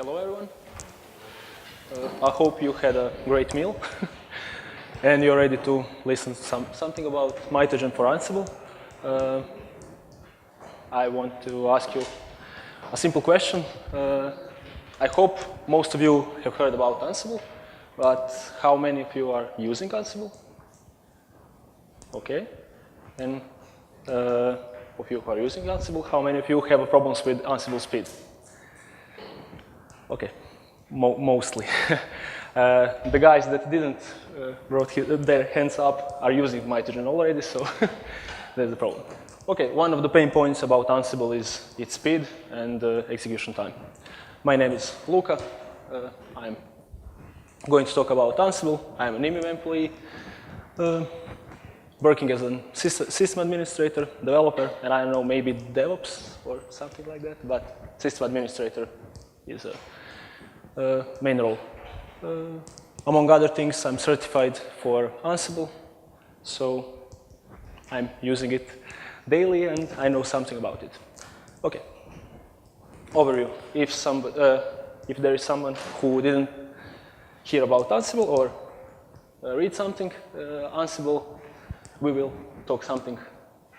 Hello, everyone. I hope you had a great meal and you're ready to listen to something about Mitogen for Ansible. I want to ask you a simple question. I hope most of you have heard about Ansible, but how many of you are using Ansible? Okay. And of you who are using Ansible, how many of you have problems with Ansible speed? Okay, mostly. The guys that didn't brought their hands up are using Mitogen already, so that's the problem. Okay, one of the pain points about Ansible is its speed and execution time. My name is Luka. I'm going to talk about Ansible. I'm an IMIM employee, working as a system administrator, developer, and I don't know, maybe DevOps or something like that, but system administrator is a main role. Among other things, I'm certified for Ansible, so I'm using it daily and I know something about it. Okay, overview. If there is someone who didn't hear about Ansible or read something, Ansible, we will talk something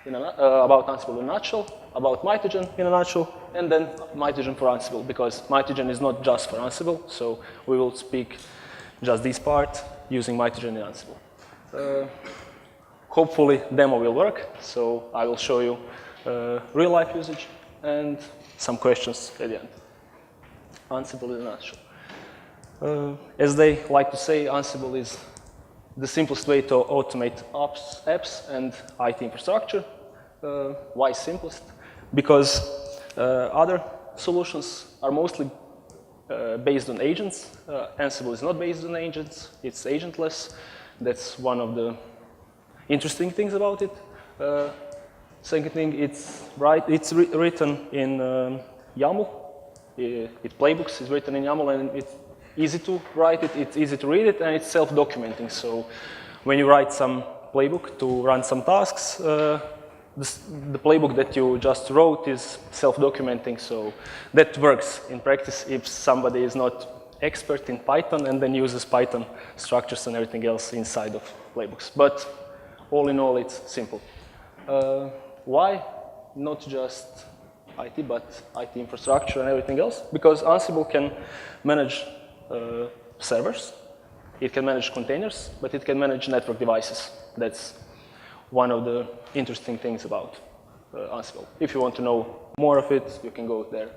about Ansible in a nutshell, about Mitogen in a nutshell, and then Mitogen for Ansible, because Mitogen is not just for Ansible, so we will speak just this part using Mitogen in Ansible. Hopefully, demo will work, so I will show you real-life usage and some questions at the end. Ansible in a nutshell. As they like to say, Ansible is the simplest way to automate apps and IT infrastructure. Why simplest? Because other solutions are mostly based on agents. Ansible is not based on agents, it's agentless. That's one of the interesting things about it. Second thing, it's written in YAML. Its playbooks is written in YAML, and it's easy to write it, it's easy to read it, and it's self-documenting. So when you write some playbook to run some tasks, the playbook that you just wrote is self-documenting, so that works in practice if somebody is not expert in Python and then uses Python structures and everything else inside of playbooks. But all in all, it's simple. Why? Not just IT, but IT infrastructure and everything else, because Ansible can manage servers, it can manage containers, but it can manage network devices. That's one of the interesting things about Ansible. If you want to know more of it, you can go to their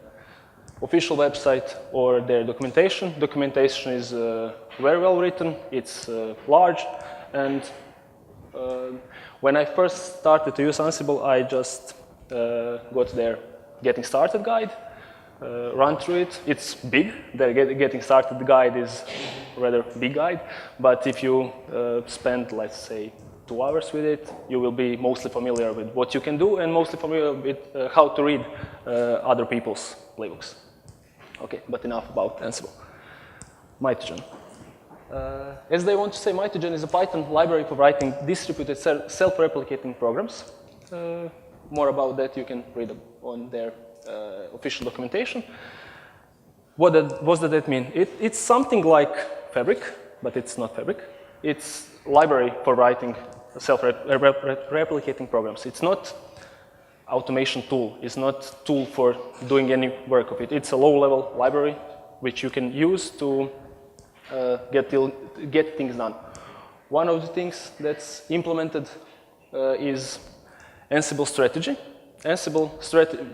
official website or their documentation. Documentation is very well written, it's large, and when I first started to use Ansible, I just got their Getting Started guide, run through it. It's big. The Getting Started guide is a rather big guide, but if you spend, let's say, 2 hours with it, you will be mostly familiar with what you can do and mostly familiar with how to read other people's playbooks. Okay, but enough about Ansible. Mitogen. As they want to say, Mitogen is a Python library for writing distributed self-replicating programs. More about that you can read on their official documentation. What does that mean? It's something like Fabric, but it's not Fabric. It's library for writing self-replicating programs. It's not automation tool. It's not tool for doing any work of it. It's a low-level library which you can use to get things done. One of the things that's implemented is Ansible strategy.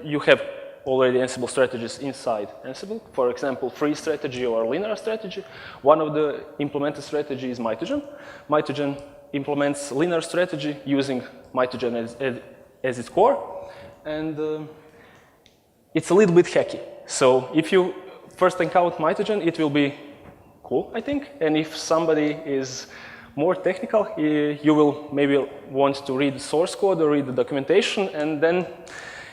You have already Ansible strategies inside Ansible. For example, free strategy or linear strategy. One of the implemented strategy is Mitogen. Mitogen implements linear strategy using Mitogen as its core. And it's a little bit hacky. So if you first encounter Mitogen, it will be cool, I think. And if somebody is more technical, you will maybe want to read the source code or read the documentation, and then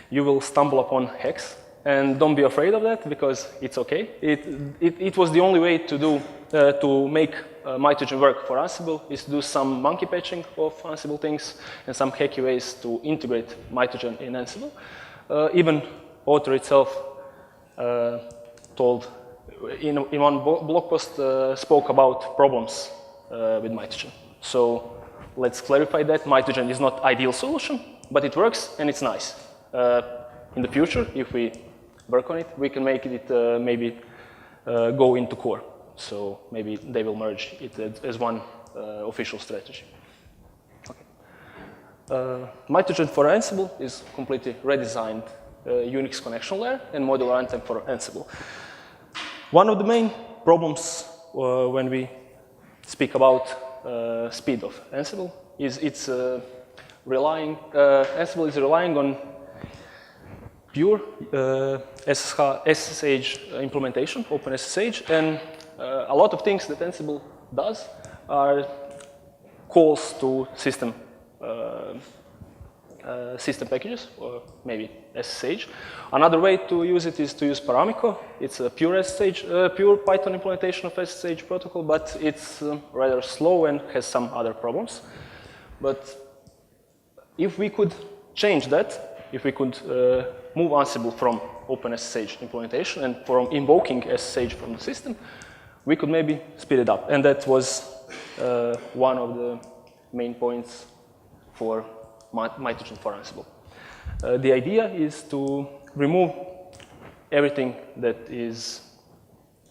you will stumble upon hacks. And don't be afraid of that, because it's okay. It was the only way to make Mitogen work for Ansible, is to do some monkey patching of Ansible things and some hacky ways to integrate Mitogen in Ansible. Even author itself told in one blog post spoke about problems with Mitogen. So let's clarify that Mitogen is not ideal solution, but it works and it's nice. In the future, if we work on it, we can make it maybe go into core. So maybe they will merge it as one official strategy. Mitogen for Ansible is completely redesigned Unix connection layer and modular runtime for Ansible. One of the main problems when we speak about speed of Ansible is Ansible is relying on pure SSH implementation, OpenSSH, and a lot of things that Ansible does are calls to system packages, or maybe SSH. Another way to use it is to use Paramico. It's a pure pure Python implementation of SSH protocol, but it's rather slow and has some other problems. But if we could change that, if we could move Ansible from OpenSSH implementation and from invoking SSH from the system, we could maybe speed it up. And that was one of the main points for Mitogen for Ansible. The idea is to remove everything that is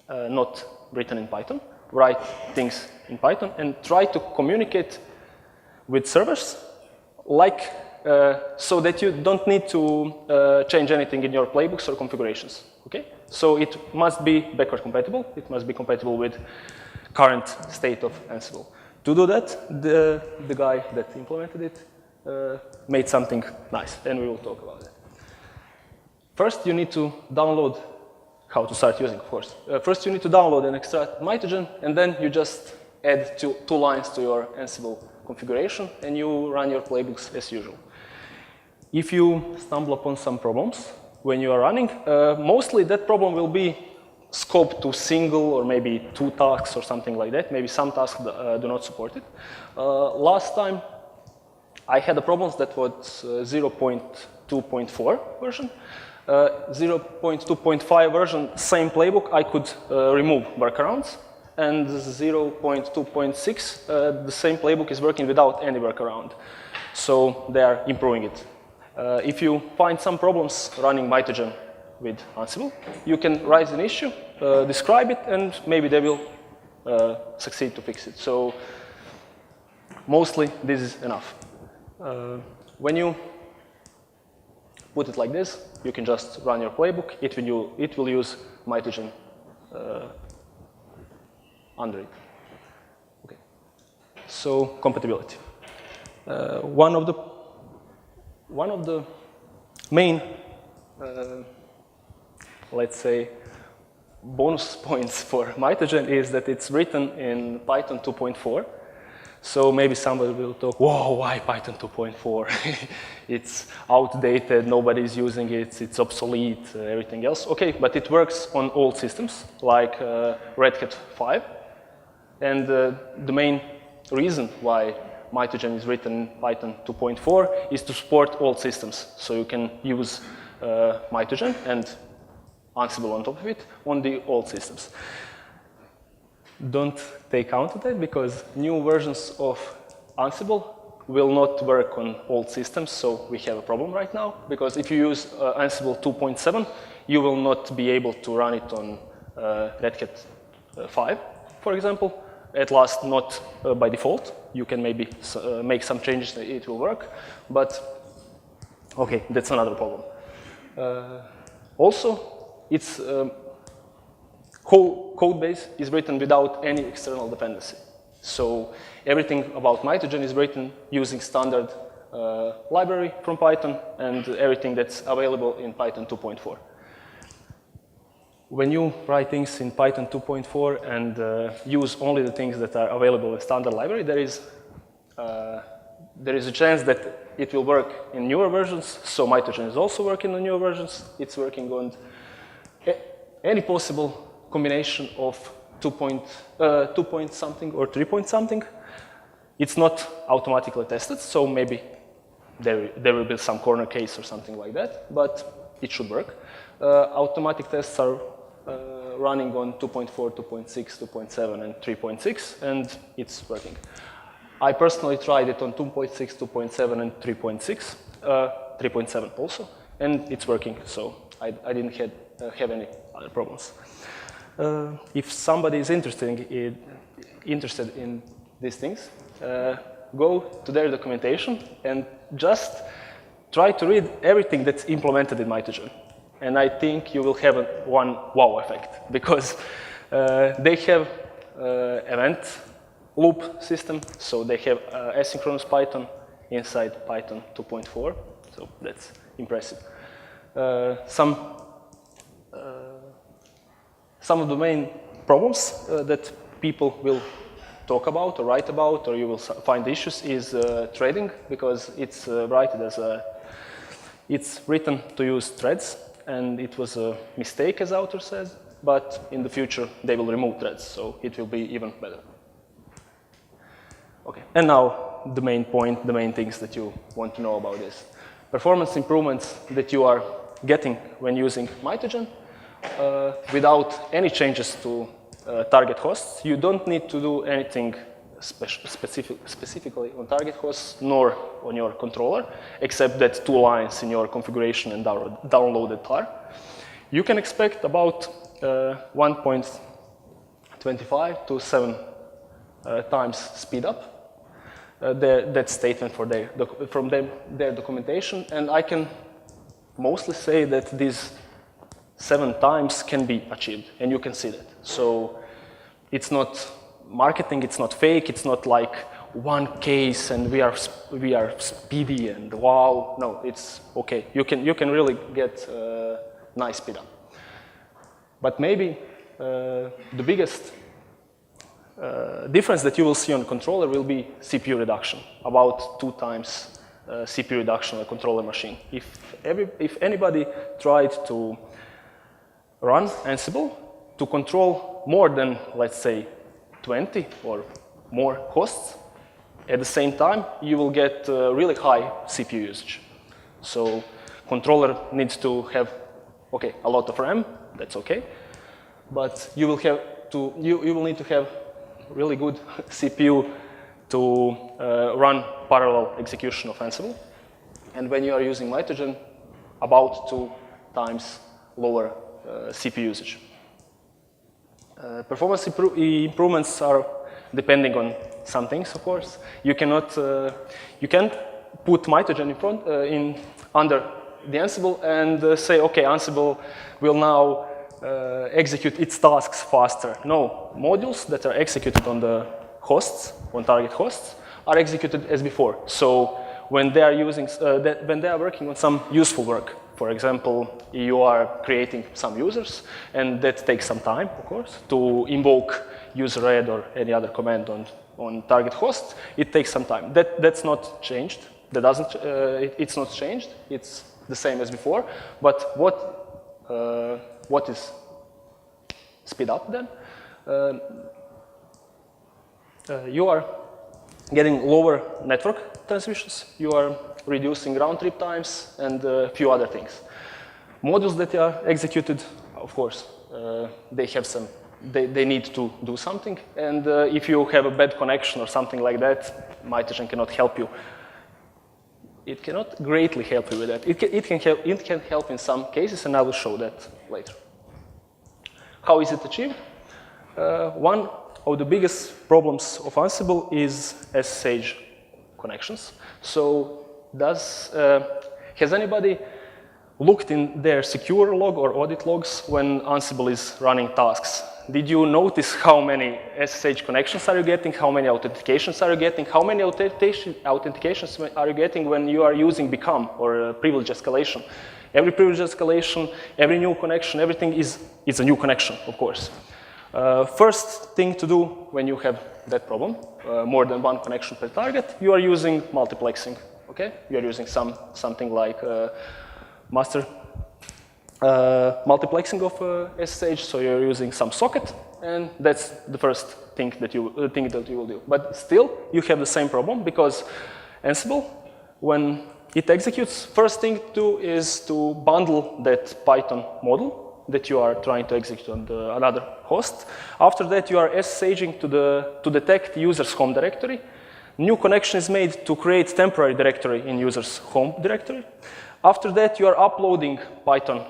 not written in Python, write things in Python, and try to communicate with servers like so that you don't need to change anything in your playbooks or configurations. Okay? So it must be backward compatible. It must be compatible with current state of Ansible. To do that, the guy that implemented it made something nice, and we will talk about it. First, you need to download how to start using, of course. First, you need to download and extract Mitogen, and then you just add two lines to your Ansible configuration, and you run your playbooks as usual. If you stumble upon some problems when you are running, mostly that problem will be scoped to single or maybe 2 tasks or something like that. Maybe some tasks do not support it. Last time, I had a problem that was 0.2.4 version. 0.2.5 version, same playbook, I could remove workarounds. And 0.2.6, the same playbook is working without any workaround. So they are improving it. If you find some problems running Mitogen with Ansible, you can raise an issue, describe it, and maybe they will succeed to fix it. So mostly this is enough. When you put it like this, you can just run your playbook. It will use Mitogen under it. Okay. So compatibility. One of the main, let's say, bonus points for Mitogen is that it's written in Python 2.4. So maybe somebody will talk, whoa, why Python 2.4? It's outdated, nobody's using it, it's obsolete, everything else. Okay, but it works on old systems, like Red Hat 5. And the main reason why Mitogen is written in Python 2.4 is to support old systems. So you can use Mitogen and Ansible on top of it on the old systems. Don't take count of that, because new versions of Ansible will not work on old systems, so we have a problem right now. Because if you use Ansible 2.7, you will not be able to run it on Red Hat 5, for example. At last, not by default. You can maybe make some changes, it will work. But, okay, that's another problem. Also, its code base is written without any external dependency. So everything about Mitogen is written using standard library from Python and everything that's available in Python 2.4. When you write things in Python 2.4 and use only the things that are available in standard library, there is a chance that it will work in newer versions. So Mitogen is also working on newer versions. It's working on any possible combination of 2 point something or 3 point something. It's not automatically tested, so maybe there will be some corner case or something like that, but it should work. Automatic tests are running on 2.4, 2.6, 2.7, and 3.6, and it's working. I personally tried it on 2.6, 2.7, and 3.6, 3.7 also, and it's working, so I didn't have any other problems. If somebody is interested in these things, go to their documentation and just try to read everything that's implemented in Mitogen. And I think you will have one wow effect, because they have event loop system, so they have asynchronous Python inside Python 2.4, so that's impressive. Some of the main problems that people will talk about or write about, or you will find issues, is threading, because it's it's written to use threads, and it was a mistake, as the author says, but in the future they will remove threads, so it will be even better. Okay, and now the main point, the main things that you want to know about this. Performance improvements that you are getting when using Mitogen without any changes to target hosts. You don't need to do anything specifically on target hosts nor on your controller, except that 2 lines in your configuration and downloaded tar. You can expect about 1.25 to 7 times speed up. That statement from their documentation, and I can mostly say that these 7 times can be achieved, and you can see that. So it's not marketing, it's not fake, it's not like one case and we are speedy and wow. No, it's okay. You can really get nice speed up. But maybe the biggest difference that you will see on controller will be CPU reduction, about 2 times CPU reduction on a controller machine. If anybody tried to run Ansible to control more than, let's say, 20 or more hosts at the same time, you will get really high CPU usage. So controller needs to have, okay, a lot of RAM, that's okay, but you will need to have really good CPU to run parallel execution of Ansible. And when you are using Mitogen, about 2 times lower CPU usage. Performance improvements are depending on some things, of course. You can't put Mitogen under the Ansible and say, okay, Ansible will now execute its tasks faster. No, modules that are executed on the hosts, on target hosts, are executed as before. So when they are when they are working on some useful work, for example, you are creating some users, and that takes some time, of course, to invoke user-add or any other command on target host. It takes some time. That's not changed. It's not changed. It's the same as before. But what is speed up then? You are getting lower network transmissions. You are reducing round trip times and a few other things. Modules that are executed, of course, they need to do something. And if you have a bad connection or something like that, Mitogen cannot help you. It cannot greatly help you with that. It can help in some cases, and I will show that later. How is it achieved? One of the biggest problems of Ansible is SSH connections. So has anybody looked in their secure log or audit logs when Ansible is running tasks? Did you notice how many SSH connections are you getting? How many authentications are you getting? How many authentications are you getting when you are using become or privilege escalation? Every privilege escalation, every new connection, everything is a new connection, of course. First thing to do when you have that problem, more than one connection per target, you are using multiplexing. Okay, you are using something like master multiplexing of SSH, so you're using some socket, and that's the first thing that you will do. But still, you have the same problem, because Ansible, when it executes, first thing to do is to bundle that Python model that you are trying to execute on another host. After that, you are SSHing to detect user's home directory. New connection is made to create temporary directory in user's home directory. After that, you are uploading Python,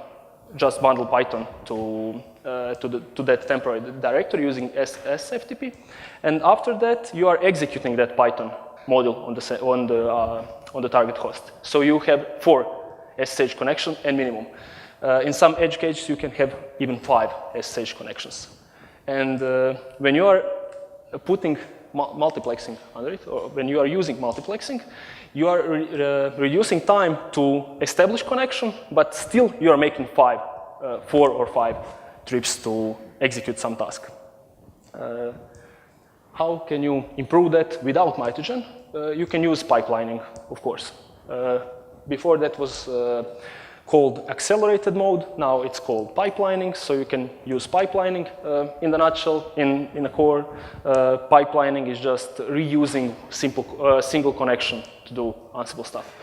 just bundle Python to that temporary directory using SFTP. And after that, you are executing that Python module on the target host. So you have 4 SSH connections and minimum. In some edge cases, you can have even 5 SSH connections. And when you are putting multiplexing under it, or when you are using multiplexing, you are reducing time to establish connection, but still you are making 4 or 5 trips to execute some task. How can you improve that without Mitogen? You can use pipelining, of course. Before that was called accelerated mode. Now it's called pipelining, so you can use pipelining. In the nutshell, in a core, pipelining is just reusing single connection to do Ansible stuff.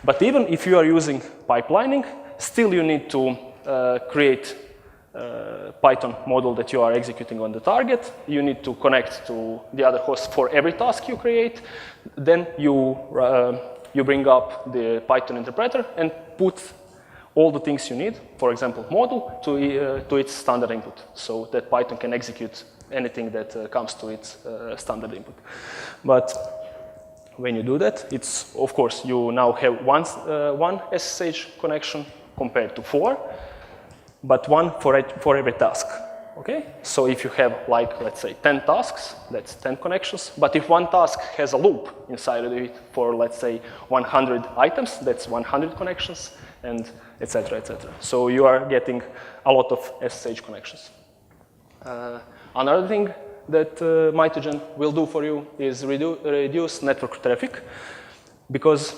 But even if you are using pipelining, still you need to create Python model that you are executing on the target. You need to connect to the other host for every task you create. Then you bring up the Python interpreter and put all the things you need, for example, model, to its standard input, so that Python can execute anything that comes to its standard input. But when you do that, it's, of course, you now have one SSH connection compared to 4, but 1 for every task. Okay? So if you have, like, let's say 10 tasks, that's 10 connections. But if one task has a loop inside of it for, let's say, 100 items, that's 100 connections, and etc., etc. So you are getting a lot of SSH connections. Another thing that Mitogen will do for you is reduce network traffic, because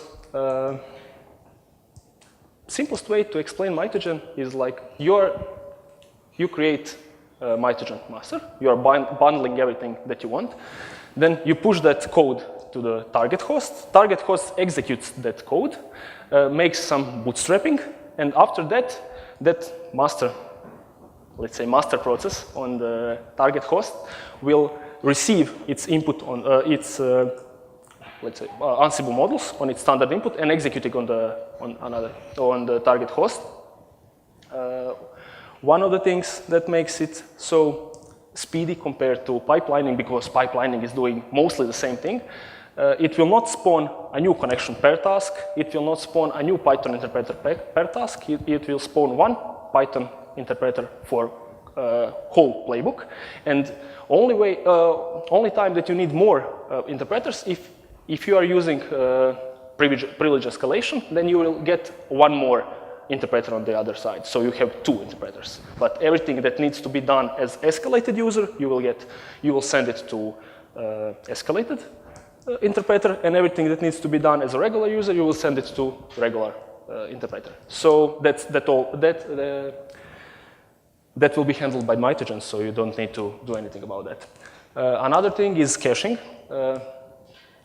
simplest way to explain Mitogen is like you create Mitogen master, you are bundling everything that you want, then you push that code to the target host executes that code, makes some bootstrapping, and after that, that master, let's say master process on the target host will receive its input on let's say Ansible models on its standard input and execute it on the target host. One of the things that makes it so speedy compared to pipelining, because pipelining is doing mostly the same thing, it will not spawn a new connection per task, it will not spawn a new Python interpreter per task, it will spawn one Python interpreter for whole playbook, and only time that you need more interpreters if you are using privilege escalation, then you will get one more interpreter on the other side. So you have 2 interpreters. But everything that needs to be done as escalated user, you will send it to escalated interpreter, and everything that needs to be done as a regular user, you will send it to regular interpreter. So that will be handled by Mitogen, so you don't need to do anything about that. Another thing is caching.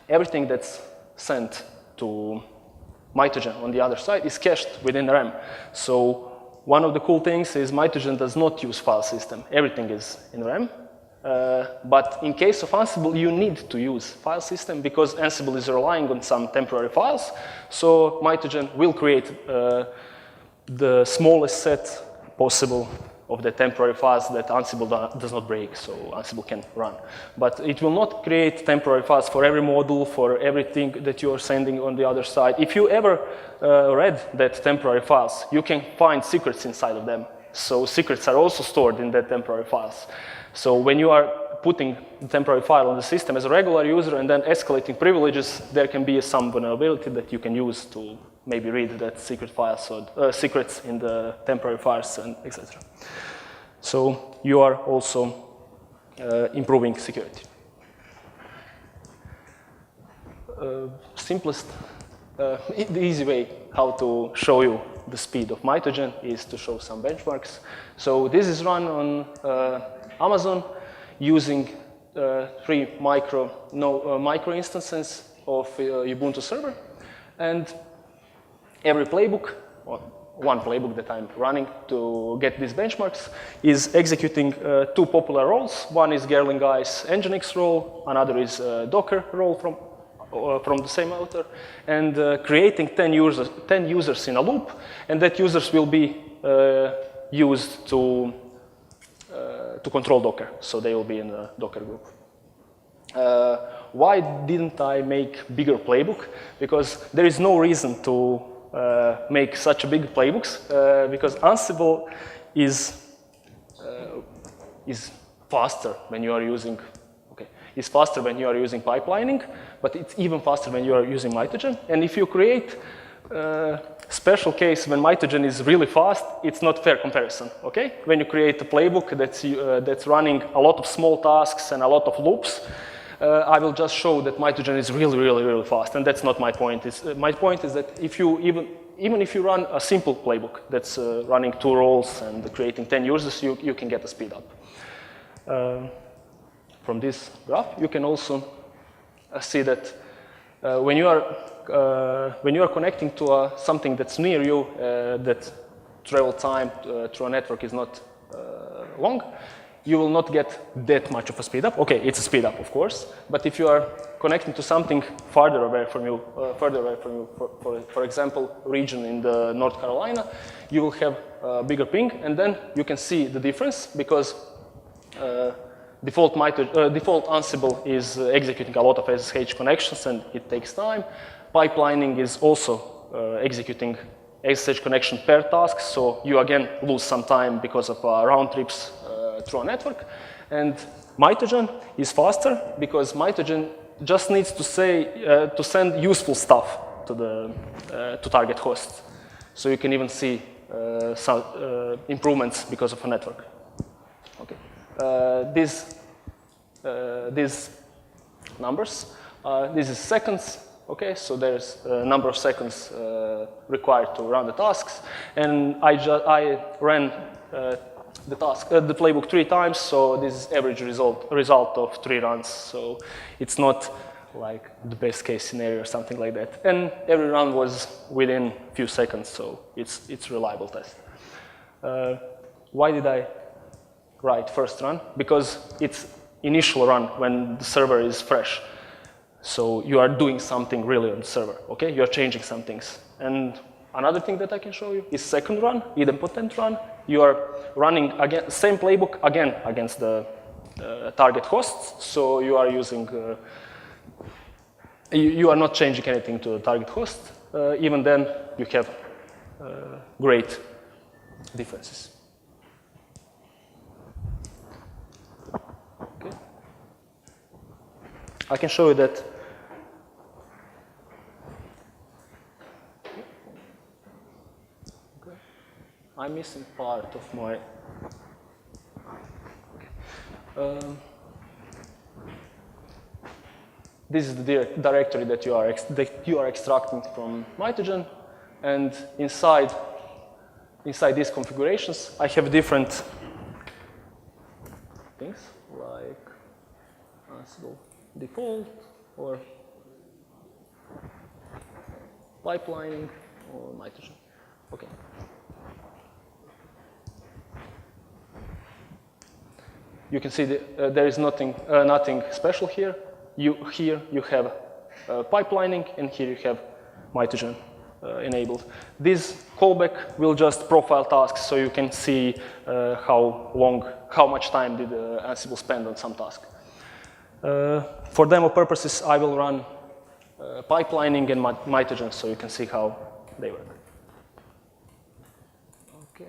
Everything that's sent to Mitogen on the other side is cached within RAM. So one of the cool things is Mitogen does not use file system. Everything is in RAM. But in case of Ansible, you need to use file system because Ansible is relying on some temporary files. So Mitogen will create the smallest set possible of the temporary files that Ansible does not break, so Ansible can run. But it will not create temporary files for every module, for everything that you are sending on the other side. If you ever read that temporary files, you can find secrets inside of them. So secrets are also stored in that temporary files. So when you are putting the temporary file on the system as a regular user and then escalating privileges, there can be some vulnerability that you can use to maybe read that secret files or secrets in the temporary files and etc. So you are also improving security. Simplest, the easy way how to show you the speed of Mitogen is to show some benchmarks. So this is run on Amazon using 3 micro instances of Ubuntu server, and every playbook, or one playbook that I'm running to get these benchmarks is executing two popular roles. One is Gerling Guy's Nginx role, another is Docker role from the same author, and creating 10 users in a loop, and that users will be used to control Docker, so they will be in the Docker group. Why didn't I make bigger playbook? Because there is no reason to make such big playbooks, because Ansible is faster when you are using pipelining, but it's even faster when you are using Mitogen. And if you create a special case when Mitogen is really fast, it's not fair comparison, okay? When you create a playbook that's running a lot of small tasks and a lot of loops, I will just show that Mitogen is really, really, really fast, and that's not my point. My point is that if you even if you run a simple playbook that's running 2 roles and creating 10 users, you can get a speed up. From this graph, you can also see that when you are connecting to something that's near you, that travel time through a network is not long, you will not get that much of a speed up. Okay, it's a speed up, of course, but if you are connecting to something farther away from you, for example, region in the North Carolina, you will have a bigger ping, and then you can see the difference because default Ansible is executing a lot of SSH connections, and it takes time. Pipelining is also executing SSH connection per task, so you again lose some time because of round trips through a network. And Mitogen is faster because Mitogen just needs to send useful stuff to target hosts. So you can even see some improvements because of a network. Okay. These numbers, this is seconds. Okay, so there's a number of seconds required to run the tasks, and I ran the playbook 3 times, so this is average result of 3 runs. So it's not like the best case scenario or something like that. And every run was within a few seconds, so it's reliable test. Why did I write first run? Because it's initial run when the server is fresh. So you are doing something really on the server, okay? You are changing some things. And another thing that I can show you is second run, idempotent run. You are running again, same playbook again against the target hosts. So you are using, you are not changing anything to the target host. Even then, you have great differences. Okay. I can show you that. I'm missing part of my. This is the directory that you are extracting from Mitogen, and inside these configurations, I have different things like Ansible default or pipelining or Mitogen. Okay. You can see there is nothing special here. Here you have pipelining, and here you have Mitogen enabled. This callback will just profile tasks, so you can see how much time did Ansible spend on some task. For demo purposes, I will run pipelining and Mitogen, so you can see how they work. Okay.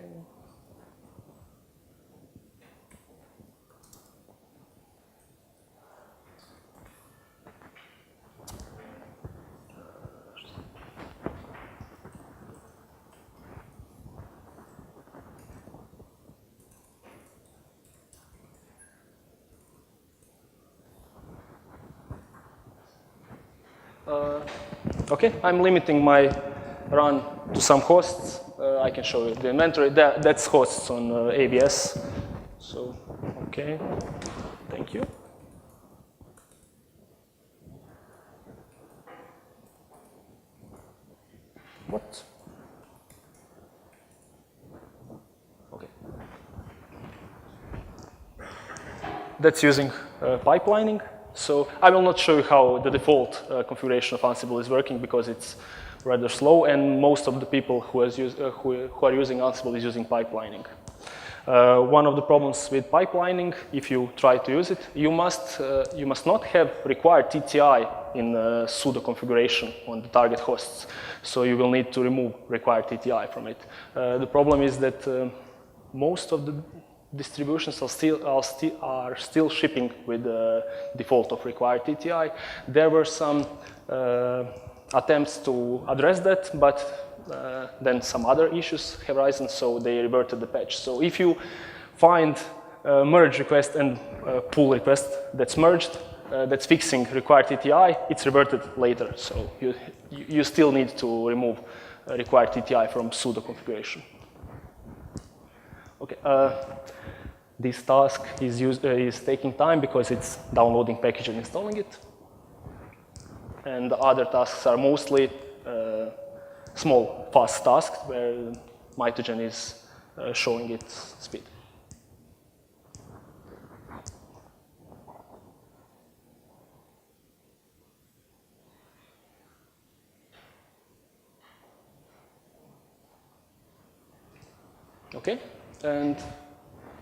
Okay, I'm limiting my run to some hosts. I can show you the inventory. That's hosts on AVS. So, okay, thank you. What? that's using pipelining. So I will not show you how the default configuration of Ansible is working because it's rather slow, and most of the people who are using Ansible is using pipelining. One of the problems with pipelining, if you try to use it, you must not have required TTI in sudo configuration on the target hosts. So you will need to remove required TTI from it. The problem is that most of the distributions are still shipping with the default of required TTI. There were some attempts to address that, but then some other issues have arisen, so they reverted the patch. So if you find a merge request and a pull request that's merged, that's fixing required TTI, it's reverted later. So you still need to remove required TTI from sudo configuration. Okay. This task is taking time because it's downloading package and installing it. And the other tasks are mostly small, fast tasks where Mitogen is showing its speed. Okay, and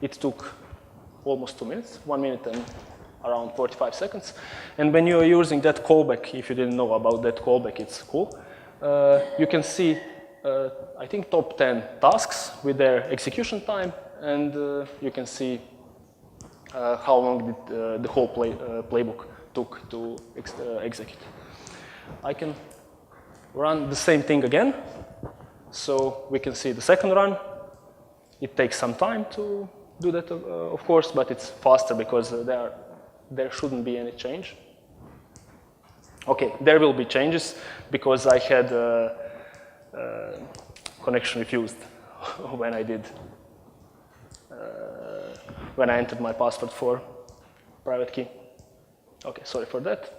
it took almost 2 minutes, 1 minute and around 45 seconds. And when you're using that callback, if you didn't know about that callback, it's cool. You can see, I think, top 10 tasks with their execution time, and you can see how long did the whole playbook took to execute. I can run the same thing again, so we can see the second run. It takes some time to do that, of course, but it's faster because there shouldn't be any change. Okay, there will be changes because I had connection refused when I did when I entered my password for private key. Okay, sorry for that.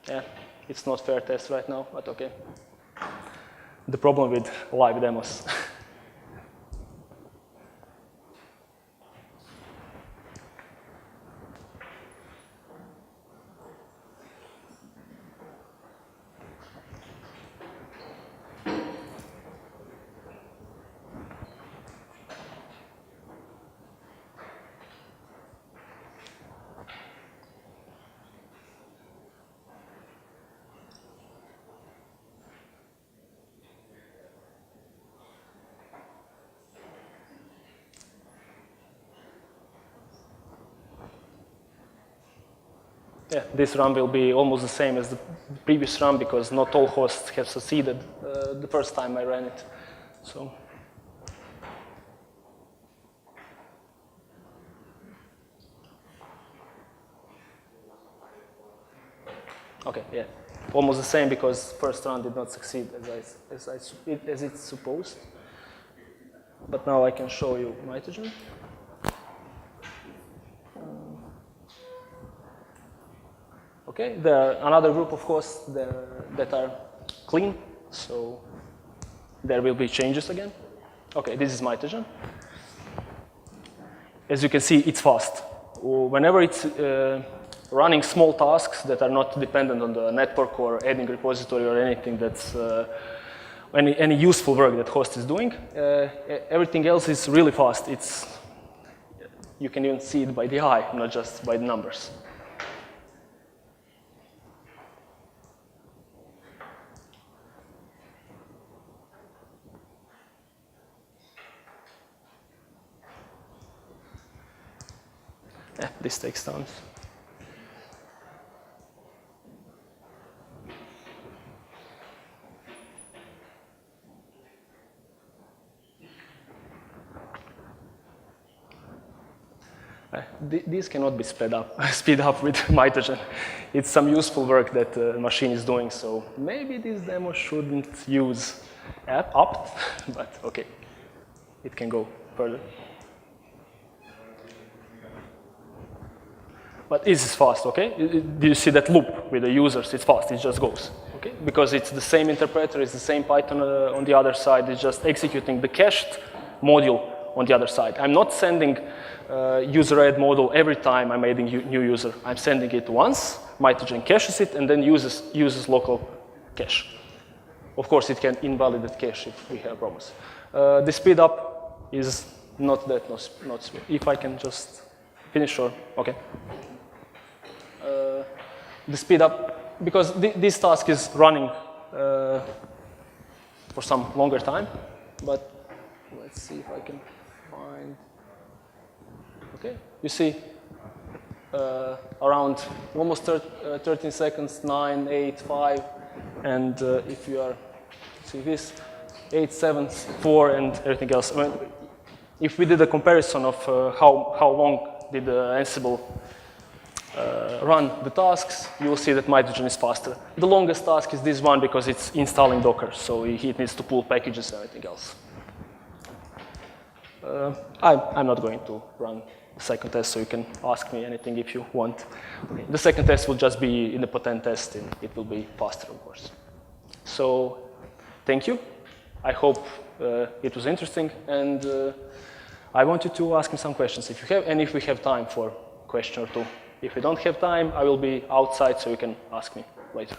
Yeah, it's not fair test right now, but okay. The problem with live demos. Yeah, this run will be almost the same as the previous run because not all hosts have succeeded the first time I ran it. So. Okay, yeah, almost the same because first run did not succeed as it's supposed. But now I can show you Mitogen. Okay, there are another group of hosts that are clean, so there will be changes again. Okay, this is Mitogen. As you can see, it's fast. Whenever it's running small tasks that are not dependent on the network or adding repository or anything that's any useful work that host is doing, everything else is really fast. You can even see it by the eye, not just by the numbers. Yeah, this takes time. These cannot be speed up with Mitogen. It's some useful work that the machine is doing, so maybe this demo shouldn't use apt, but okay, it can go further. But is this fast, okay? Do you see that loop with the users? It's fast, it just goes, okay? Because it's the same interpreter, it's the same Python on the other side, it's just executing the cached module on the other side. I'm not sending user add module every time I'm adding new user. I'm sending it once, Mitogen caches it, and then uses local cache. Of course, it can invalidate cache if we have problems. The speed up is not that not speed. If I can just finish, or okay. The speed up, because this task is running for some longer time, but let's see if I can find. Okay, you see around almost 13 seconds, 9, 8, 5, and if you are, see this, 8, 7, 4, and everything else. I mean, if we did a comparison of how long did Ansible run the tasks, you will see that Mitogen is faster. The longest task is this one because it's installing Docker, so it needs to pull packages and everything else. I'm not going to run the second test, so you can ask me anything if you want. Okay. The second test will just be in the potent test, and it will be faster, of course. So, thank you. I hope it was interesting, and I want you to ask me some questions if you have, and if we have time for a question or two. If we don't have time, I will be outside, so you can ask me later.